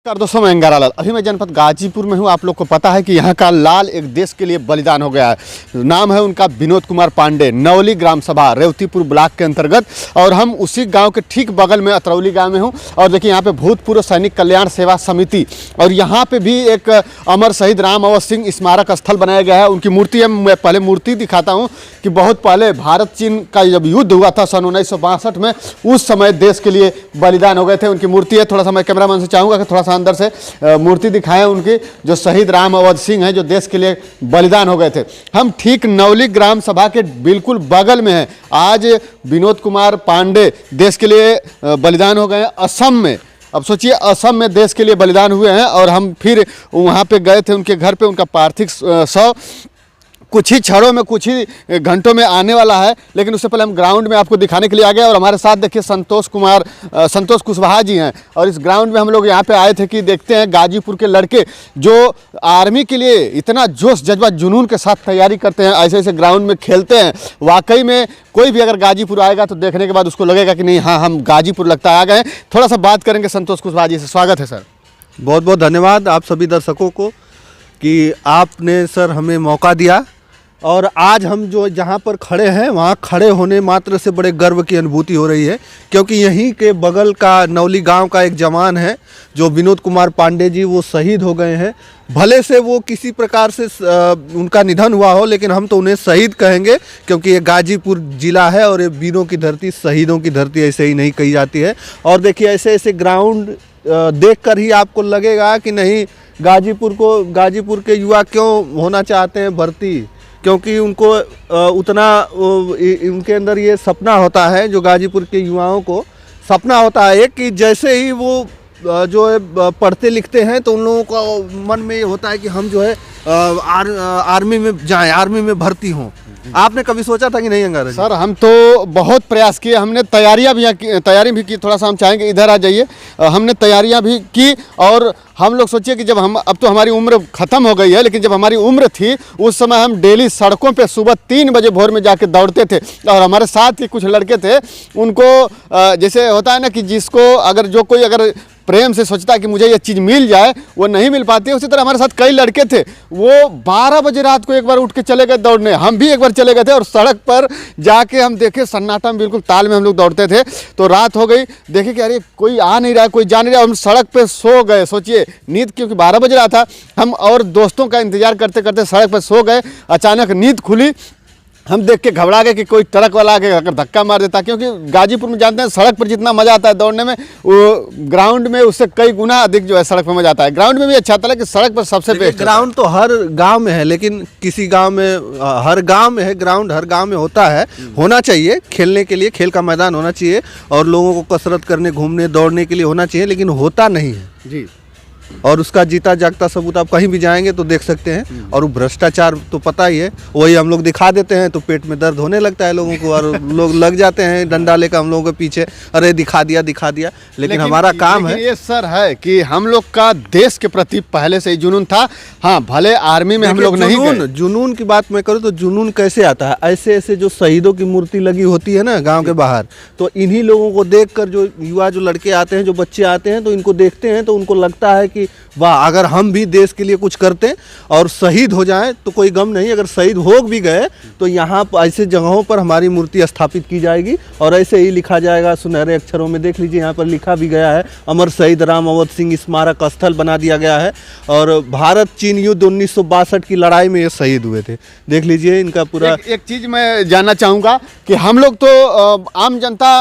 दोस्तों, मैं अंगारा लाल। अभी मैं जनपद गाजीपुर में हूँ। आप लोग को पता है कि यहाँ का लाल एक देश के लिए बलिदान हो गया है। नाम है उनका विनोद कुमार पांडे, नवली ग्राम सभा रेवतीपुर ब्लॉक के अंतर्गत। और हम उसी गांव के ठीक बगल में अतरौली गांव में हूँ। और देखिए यहाँ पे भूतपूर्व सैनिक कल्याण सेवा समिति और यहाँ पे भी एक अमर शहीद राम अवध सिंह स्मारक स्थल बनाया गया है। उनकी मूर्ति है। मैं पहले मूर्ति दिखाता हूँ कि बहुत पहले भारत चीन का जब युद्ध हुआ था सन 1962 में, उस समय देश के लिए बलिदान हो गए थे। उनकी मूर्ति है। थोड़ा सा मैं कैमरामैन से चाहूँगा कि थोड़ा सा अंदर से मूर्ति दिखाएं उनकी, जो शहीद राम अवध सिंह हैं, जो देश के लिए बलिदान हो गए थे। हम ठीक नवली ग्राम सभा के बिल्कुल बगल में हैं। आज विनोद कुमार पांडे देश के लिए बलिदान हो गए असम में। अब सोचिए, असम में देश के लिए बलिदान हुए हैं और हम फिर वहाँ पे गए थे उनके घर पे। उनका पार्थिव शव कुछ ही क्षणों में, कुछ ही घंटों में आने वाला है। लेकिन उससे पहले हम ग्राउंड में आपको दिखाने के लिए आ गए। और हमारे साथ देखिए संतोष कुशवाहा जी हैं। और इस ग्राउंड में हम लोग यहाँ पे आए थे कि देखते हैं गाजीपुर के लड़के जो आर्मी के लिए इतना जोश जज्बा जुनून के साथ तैयारी करते हैं, ऐसे ऐसे ग्राउंड में खेलते हैं। वाकई में कोई भी अगर गाजीपुर आएगा तो देखने के बाद उसको लगेगा कि नहीं, हाँ हम गाजीपुर लगता आ गए। थोड़ा सा बात करेंगे संतोष कुशवाहा जी से। स्वागत है सर। बहुत बहुत धन्यवाद आप सभी दर्शकों को कि आपने सर हमें मौका दिया। और आज हम जो जहाँ पर खड़े हैं वहाँ खड़े होने मात्र से बड़े गर्व की अनुभूति हो रही है, क्योंकि यहीं के बगल का नवली गांव का एक जवान है जो विनोद कुमार पांडे जी, वो शहीद हो गए हैं। भले से वो किसी प्रकार से उनका निधन हुआ हो, लेकिन हम तो उन्हें शहीद कहेंगे, क्योंकि ये गाजीपुर जिला है और ये वीरों की धरती, शहीदों की धरती ऐसे ही नहीं कही जाती है। और देखिए ऐसे ऐसे ग्राउंड देखकर ही आपको लगेगा कि नहीं, गाजीपुर के युवा क्यों होना चाहते हैं भर्ती, क्योंकि उनको उतना उनके अंदर ये सपना होता है, जो गाजीपुर के युवाओं को सपना होता है कि जैसे ही वो जो है पढ़ते लिखते हैं तो उन लोगों का मन में ये होता है कि हम जो है आर्मी में जाएं, आर्मी में भर्ती हों। आपने कभी सोचा था कि नहीं अंगारा जी? सर हम तो बहुत प्रयास किए, हमने तैयारी भी की। थोड़ा सा हम चाहेंगे इधर आ जाइए। हमने तैयारियां भी की और हम लोग सोचिए कि जब हम, अब तो हमारी उम्र ख़त्म हो गई है, लेकिन जब हमारी उम्र थी उस समय हम डेली सड़कों पे सुबह 3 बजे भोर में जाके दौड़ते थे। और हमारे साथ के कुछ लड़के थे, उनको जैसे होता है ना कि जिसको अगर जो कोई अगर प्रेम से सोचता है कि मुझे ये चीज़ मिल जाए, वो नहीं मिल पाती है। उसी तरह हमारे साथ कई लड़के थे, वो 12 बजे रात को एक बार उठ के चले गए दौड़ने। हम भी एक बार चले गए थे और सड़क पर जाके हम देखे सन्नाटा में, बिल्कुल ताल में हम लोग दौड़ते थे। तो रात हो गई, देखे कि अरे कोई आ नहीं रहा है, कोई जा नहीं रहा। हम सड़क पे सो गए। सोचिए, नींद क्योंकि 12 बज रहा था, हम और दोस्तों का इंतजार करते करते सड़क पर सो गए। अचानक नींद खुली, हम देख के घबरा गए कि कोई ट्रक वाला आके अगर धक्का मार देता, क्योंकि गाजीपुर में जानते हैं सड़क पर जितना मज़ा आता है दौड़ने में, वो ग्राउंड में उससे कई गुना अधिक जो है सड़क पर मज़ा आता है। ग्राउंड में भी अच्छा आता है, लेकिन सड़क पर सबसे बेस्ट। ग्राउंड तो हर गांव में है, लेकिन किसी गांव में, हर गांव में है ग्राउंड, हर गांव में होता है, होना चाहिए खेलने के लिए, खेल का मैदान होना चाहिए और लोगों को कसरत करने, घूमने, दौड़ने के लिए होना चाहिए, लेकिन होता नहीं है जी। और उसका जीता जागता सबूत आप कहीं भी जाएंगे तो देख सकते हैं। और वो भ्रष्टाचार तो पता ही है, वही हम लोग दिखा देते हैं तो पेट में दर्द होने लगता है लोगों को और लोग लग जाते हैं डंडा लेकर हम लोगों के पीछे, अरे दिखा दिया। लेकिन हमारा काम है ये सर है कि हम लोग का देश के प्रति पहले से ही जुनून था। हाँ, भले आर्मी में हम लोग नहीं गए। जुनून की बात मैं करूँ तो जुनून कैसे आता है, ऐसे ऐसे जो शहीदों की मूर्ति लगी होती है ना गाँव के बाहर, तो इन्हीं लोगों को देख कर जो युवा, जो लड़के आते हैं, जो बच्चे आते हैं, तो इनको देखते हैं तो उनको लगता है कि वाह, अगर हम भी देश के लिए कुछ करते और शहीद हो जाएं तो कोई गम नहीं। अगर शहीद हो भी गए तो यहाँ ऐसे जगहों पर हमारी मूर्ति स्थापित की जाएगी और ऐसे ही लिखा जाएगा सुनहरे अक्षरों में। देख लीजिए यहाँ पर लिखा भी गया है, अमर शहीद राम अवध सिंह स्मारक स्थल बना दिया गया है। और भारत चीन युद्ध 1962 की लड़ाई में ये शहीद हुए थे। देख लीजिए इनका पूरा। एक चीज़ मैं जानना चाहूँगा कि हम लोग तो आम जनता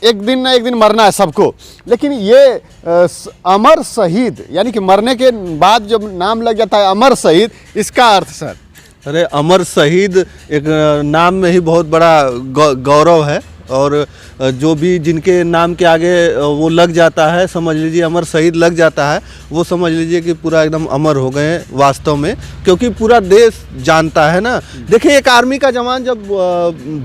एक दिन ना एक दिन मरना है सबको, लेकिन ये अमर शहीद यानी कि मरने के बाद जब नाम लग जाता है अमर शहीद, इसका अर्थ सर? अरे अमर शहीद एक नाम में ही बहुत बड़ा गौरव है। और जो भी जिनके नाम के आगे वो लग जाता है, समझ लीजिए अमर शहीद लग जाता है, वो समझ लीजिए कि पूरा एकदम अमर हो गए हैं वास्तव में, क्योंकि पूरा देश जानता है ना। देखिए एक आर्मी का जवान जब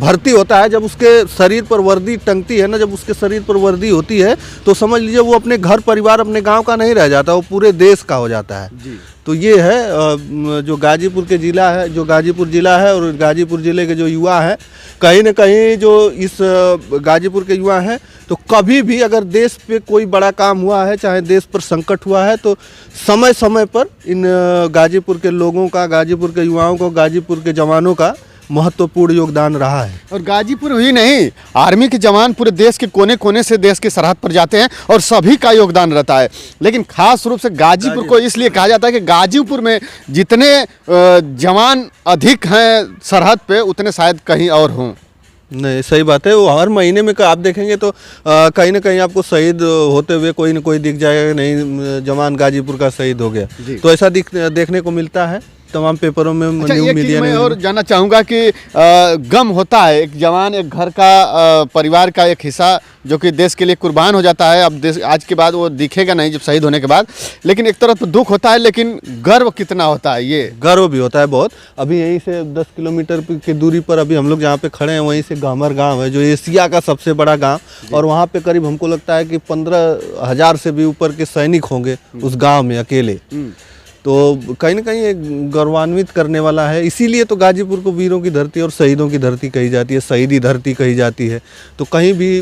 भर्ती होता है, जब उसके शरीर पर वर्दी टंगती है ना, जब उसके शरीर पर वर्दी होती है, तो समझ लीजिए वो अपने घर परिवार, अपने गाँव का नहीं रह जाता, वो पूरे देश का हो जाता है। तो ये है जो गाजीपुर के ज़िला है, जो गाजीपुर ज़िला है और गाजीपुर ज़िले के जो युवा हैं, कहीं न कहीं जो इस गाजीपुर के युवा हैं, तो कभी भी अगर देश पे कोई बड़ा काम हुआ है, चाहे देश पर संकट हुआ है, तो समय समय पर इन गाजीपुर के लोगों का, गाजीपुर के युवाओं को, गाजीपुर के जवानों का महत्वपूर्ण योगदान रहा है। और गाजीपुर ही नहीं, आर्मी के जवान पूरे देश के कोने कोने से देश की सरहद पर जाते हैं और सभी का योगदान रहता है। लेकिन खास रूप से गाजीपुर को इसलिए कहा जाता है कि गाजीपुर में जितने जवान अधिक हैं सरहद पे, उतने शायद कहीं और हों। नहीं, सही बात है। वो हर महीने में आप देखेंगे तो कहीं ना कहीं आपको शहीद होते हुए कोई ना कोई दिख जाएगा, नहीं जवान गाजीपुर का शहीद हो गया, तो ऐसा देखने को मिलता है तमाम पेपरों में। अच्छा, न्यूज़ मीडिया मैं में और जानना चाहूँगा कि गम होता है, एक जवान एक घर का परिवार का एक हिस्सा जो कि देश के लिए कुर्बान हो जाता है। अब देश आज के बाद वो दिखेगा नहीं जब शहीद होने के बाद, लेकिन एक तरफ तो दुख होता है, लेकिन गर्व कितना होता है, ये गर्व भी होता है बहुत। अभी यहीं से 10 किलोमीटर की दूरी पर अभी हम लोग जहाँ पे खड़े हैं, वहीं से गामर गांव है जो एशिया का सबसे बड़ा गांव, और वहाँ पे करीब हमको लगता है कि 15,000 से भी ऊपर के सैनिक होंगे उस गाँव में अकेले। तो कहीं ना कहीं एक गौरवान्वित करने वाला है। इसीलिए तो गाजीपुर को वीरों की धरती और शहीदों की धरती कही जाती है, शहीदी धरती कही जाती है। तो कहीं भी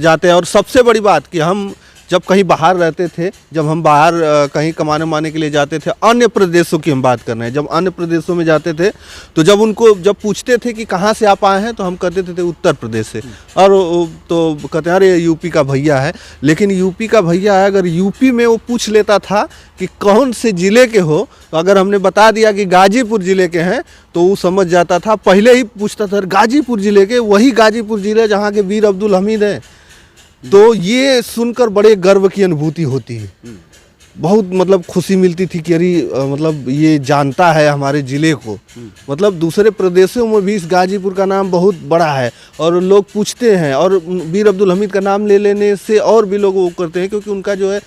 जाते हैं, और सबसे बड़ी बात कि हम जब कहीं बाहर रहते थे, जब हम बाहर कहीं कमाने माने के लिए जाते थे, अन्य प्रदेशों की हम बात कर रहे हैं, जब अन्य प्रदेशों में जाते थे तो जब पूछते थे कि कहाँ से आप आए हैं, तो हम कहते थे उत्तर प्रदेश से, और तो कहते हैं अरे यूपी का भैया है। लेकिन यूपी का भैया है, अगर यूपी में वो पूछ लेता था कि कौन से ज़िले के हो, तो अगर हमने बता दिया कि गाजीपुर ज़िले के हैं, तो वो समझ जाता था, पहले ही पूछता था गाजीपुर ज़िले के, वही गाजीपुर ज़िले जहाँ के वीर अब्दुल हमीद हैं। तो ये सुनकर बड़े गर्व की अनुभूति होती है, बहुत मतलब खुशी मिलती थी कि अरे मतलब ये जानता है हमारे ज़िले को। मतलब दूसरे प्रदेशों में भी इस गाजीपुर का नाम बहुत बड़ा है और लोग पूछते हैं, और वीर अब्दुल हमीद का नाम ले लेने से और भी लोग वो करते हैं, क्योंकि उनका जो है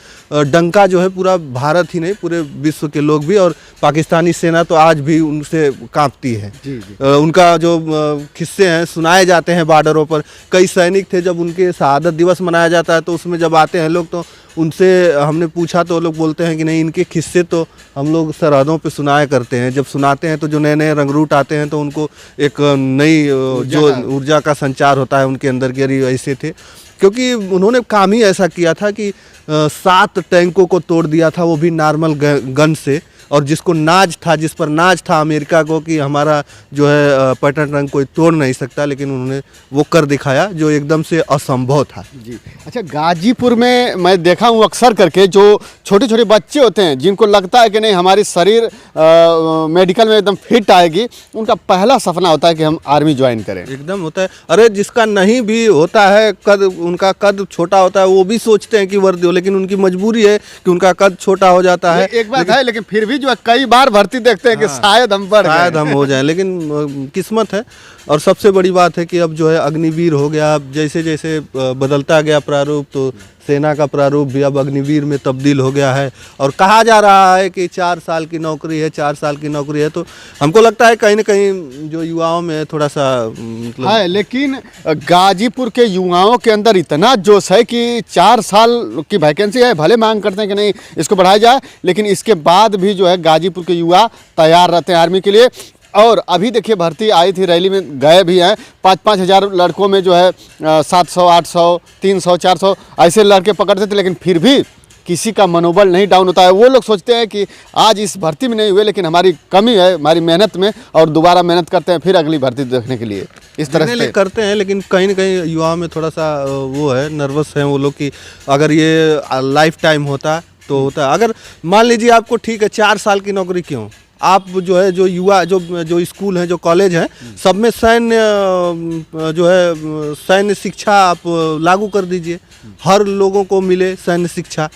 डंका जो है पूरा भारत ही नहीं, पूरे विश्व के लोग भी, और पाकिस्तानी सेना तो आज भी उनसे कांपती है। उनका जो किस्से हैं सुनाए जाते हैं बॉर्डरों पर। कई सैनिक थे, जब उनके शहादत दिवस मनाया जाता है तो उसमें जब आते हैं लोग, तो उनसे हमने पूछा तो लोग बोलते हैं कि नहीं, इनके किस्से तो हम लोग सरहदों पे सुनाया करते हैं। जब सुनाते हैं तो जो नए नए रंगरूट आते हैं तो उनको एक नई जो ऊर्जा का संचार होता है उनके अंदर, के ऐसे थे। क्योंकि उन्होंने काम ही ऐसा किया था कि 7 टैंकों को तोड़ दिया था, वो भी नॉर्मल गन से, और जिसको नाज था, जिस पर नाज था अमेरिका को कि हमारा जो है पैटर्न रंग कोई तोड़ नहीं सकता, लेकिन उन्होंने वो कर दिखाया जो एकदम से असंभव था। जी। अच्छा, गाजीपुर में मैं देखा हूँ अक्सर करके जो छोटे छोटे बच्चे होते हैं, जिनको लगता है कि नहीं हमारी शरीर मेडिकल में एकदम फिट आएगी, उनका पहला सपना होता है कि हम आर्मी ज्वाइन करें। एकदम होता है। अरे जिसका नहीं भी होता है, उनका कद छोटा होता है, वो भी सोचते हैं कि वर्दी हो, लेकिन उनकी मजबूरी है कि उनका कद छोटा हो जाता है। एक बात है, लेकिन फिर भी जो है कई बार भर्ती देखते हैं कि शायद हम हो जाए, लेकिन किस्मत है। और सबसे बड़ी बात है कि अब जो है अग्निवीर हो गया। अब जैसे जैसे बदलता गया प्रारूप, तो सेना का प्रारूप भी अब अग्निवीर में तब्दील हो गया है, और कहा जा रहा है कि 4 साल की नौकरी है, 4 साल की नौकरी है। तो हमको लगता है कहीं ना कहीं जो युवाओं में थोड़ा सा मतलब है, लेकिन गाजीपुर के युवाओं के अंदर इतना जोश है कि 4 साल की वैकेंसी है, भले मांग करते हैं कि नहीं इसको बढ़ाया जाए, लेकिन इसके बाद भी जो है गाजीपुर के युवा तैयार रहते हैं आर्मी के लिए। और अभी देखिए भर्ती आई थी, रैली में गए भी हैं, 5-5 हज़ार लड़कों में जो है 700, 800, 300, 400 ऐसे लड़के पकड़ते थे, लेकिन फिर भी किसी का मनोबल नहीं डाउन होता है। वो लोग सोचते हैं कि आज इस भर्ती में नहीं हुए, लेकिन हमारी कमी है हमारी मेहनत में, और दोबारा मेहनत करते हैं फिर अगली भर्ती देखने के लिए। इस तरह से करते हैं, लेकिन कहीं ना कहीं युवाओं में थोड़ा सा वो है, नर्वस है वो लोग कि अगर ये लाइफ टाइम होता तो होता। अगर मान लीजिए आपको ठीक है 4 साल की नौकरी, क्यों आप जो है जो युवा जो स्कूल हैं, जो कॉलेज हैं, सब में सैन्य जो है सैन्य शिक्षा आप लागू कर दीजिए, हर लोगों को मिले सैन्य शिक्षा,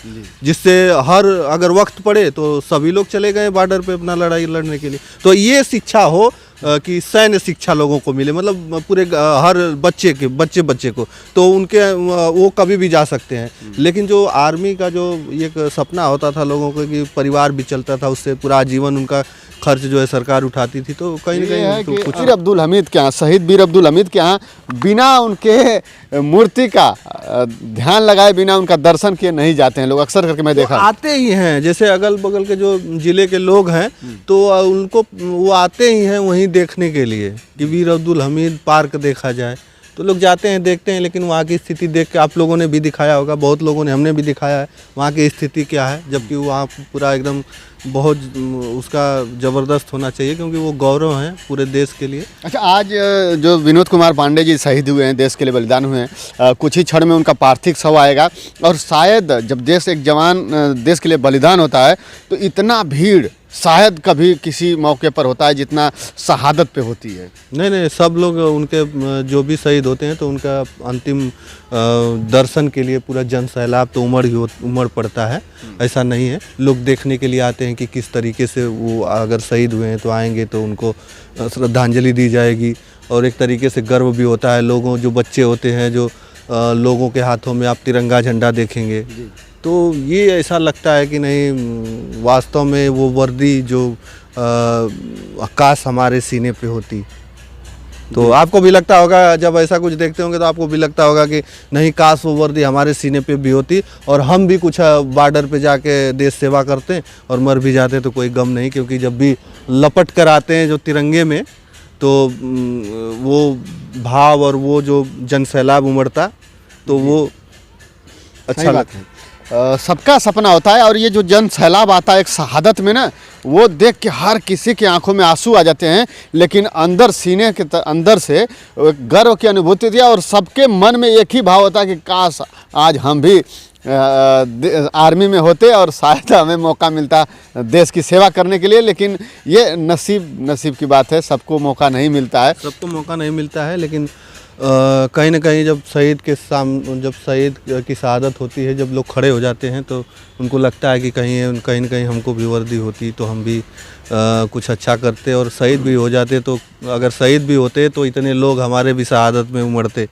जिससे हर अगर वक्त पड़े तो सभी लोग चले गए बॉर्डर पे अपना लड़ाई लड़ने के लिए। तो ये शिक्षा हो कि सैन्य शिक्षा लोगों को मिले, मतलब पूरे हर बच्चे को, तो उनके वो कभी भी जा सकते हैं। लेकिन जो आर्मी का जो एक सपना होता था लोगों को कि परिवार भी चलता था, उससे पूरा आजीवन उनका खर्च जो है सरकार उठाती थी, तो कहीं ना कहीं तो कुछ वीर अब्दुल हमीद के यहाँ, शहीद वीर अब्दुल हमीद के यहाँ बिना उनके मूर्ति का ध्यान लगाए, बिना उनका दर्शन किए नहीं जाते हैं लोग, अक्सर करके मैं देखा। आते ही हैं, जैसे अगल बगल के जो जिले के लोग हैं तो उनको वो आते ही हैं वहीं देखने के लिए कि वीर अब्दुल हमीद पार्क देखा जाए, तो लोग जाते हैं देखते हैं। लेकिन वहाँ की स्थिति देख के आप लोगों ने भी दिखाया होगा, बहुत लोगों ने, हमने भी दिखाया है वहाँ की स्थिति क्या है, जबकि वहाँ पूरा एकदम बहुत उसका ज़बरदस्त होना चाहिए, क्योंकि वो गौरव है पूरे देश के लिए। अच्छा, आज जो विनोद कुमार पांडे जी शहीद हुए हैं, देश के लिए बलिदान हुए हैं, कुछ ही क्षण में उनका पार्थिव शव आएगा, और शायद जब एक जवान देश के लिए बलिदान होता है तो इतना भीड़ शायद कभी किसी मौके पर होता है जितना शहादत पे होती है। नहीं, सब लोग उनके जो भी शहीद होते हैं तो उनका अंतिम दर्शन के लिए पूरा जन सैलाब तो उमड़ पड़ता है। ऐसा नहीं है, लोग देखने के लिए आते हैं कि किस तरीके से वो अगर शहीद हुए हैं तो आएंगे तो उनको श्रद्धांजलि दी जाएगी, और एक तरीके से गर्व भी होता है लोगों, जो बच्चे होते हैं, जो लोगों के हाथों में आप तिरंगा झंडा देखेंगे तो ये ऐसा लगता है कि नहीं, वास्तव में वो वर्दी जो काश हमारे सीने पे होती। तो आपको भी लगता होगा, जब ऐसा कुछ देखते होंगे तो आपको भी लगता होगा कि नहीं, काश वो वर्दी हमारे सीने पे भी होती और हम भी कुछ बॉर्डर पे जाके देश सेवा करते और मर भी जाते तो कोई गम नहीं, क्योंकि जब भी लपट कर आते हैं जो तिरंगे में तो वो भाव और वो जो जन सैलाब उमड़ता तो वो अच्छा लगता है। सबका सपना होता है, और ये जो जन सैलाब आता है एक शहादत में ना, वो देख के हर किसी की आंखों में आंसू आ जाते हैं, लेकिन अंदर सीने के अंदर से गर्व की अनुभूति थी, और सबके मन में एक ही भाव होता है कि काश आज हम भी आर्मी में होते और शायद हमें मौका मिलता देश की सेवा करने के लिए। लेकिन ये नसीब की बात है, सबको मौका नहीं मिलता है। सबको मौका नहीं मिलता है, लेकिन कहीं ना कहीं जब शहीद की शहादत होती है, जब लोग खड़े हो जाते हैं तो उनको लगता है कि कहीं ना कहीं हमको भी वर्दी होती तो हम भी कुछ अच्छा करते और शहीद भी हो जाते। तो अगर शहीद भी होते तो इतने लोग हमारे भी शहादत में उमड़ते।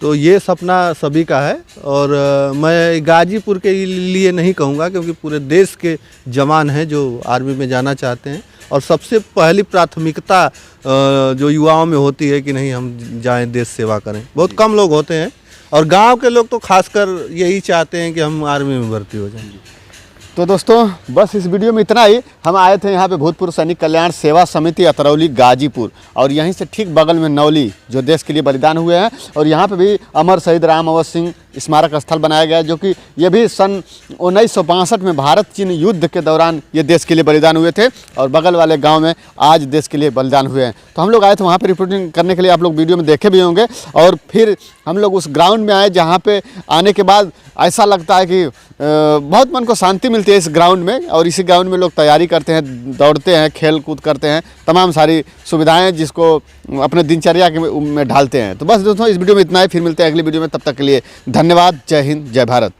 तो ये सपना सभी का है, और मैं गाजीपुर के लिए नहीं कहूँगा, क्योंकि पूरे देश के जवान हैं जो आर्मी में जाना चाहते हैं, और सबसे पहली प्राथमिकता जो युवाओं में होती है कि नहीं, हम जाएं देश सेवा करें। बहुत कम लोग होते हैं, और गांव के लोग तो खासकर यही चाहते हैं कि हम आर्मी में भर्ती हो जाएं। तो दोस्तों, बस इस वीडियो में इतना ही। हम आए थे यहाँ पे भूतपूर्व सैनिक कल्याण सेवा समिति अतरौली गाजीपुर, और यहीं से ठीक बगल में नौली जो देश के लिए बलिदान हुए हैं, और यहाँ पे भी अमर शहीद राम अवध सिंह स्मारक स्थल बनाया गया है, जो कि ये भी सन 1962 में भारत चीन युद्ध के दौरान ये देश के लिए बलिदान हुए थे, और बगल वाले गांव में आज देश के लिए बलिदान हुए हैं। तो हम लोग आए थे वहाँ पे रिपोर्टिंग करने के लिए, आप लोग वीडियो में देखे भी होंगे। और फिर हम लोग उस ग्राउंड में आए जहाँ पे आने के बाद ऐसा लगता है कि बहुत मन को शांति मिलती है इस ग्राउंड में, और इसी ग्राउंड में लोग तैयारी करते हैं, दौड़ते हैं, खेल कूद करते हैं, तमाम सारी सुविधाएं जिसको अपने दिनचर्या में ढालते हैं। तो बस दोस्तों, इस वीडियो में इतना ही, फिर मिलते हैं अगली वीडियो में, तब तक के लिए धन्यवाद। जय हिंद, जय भारत।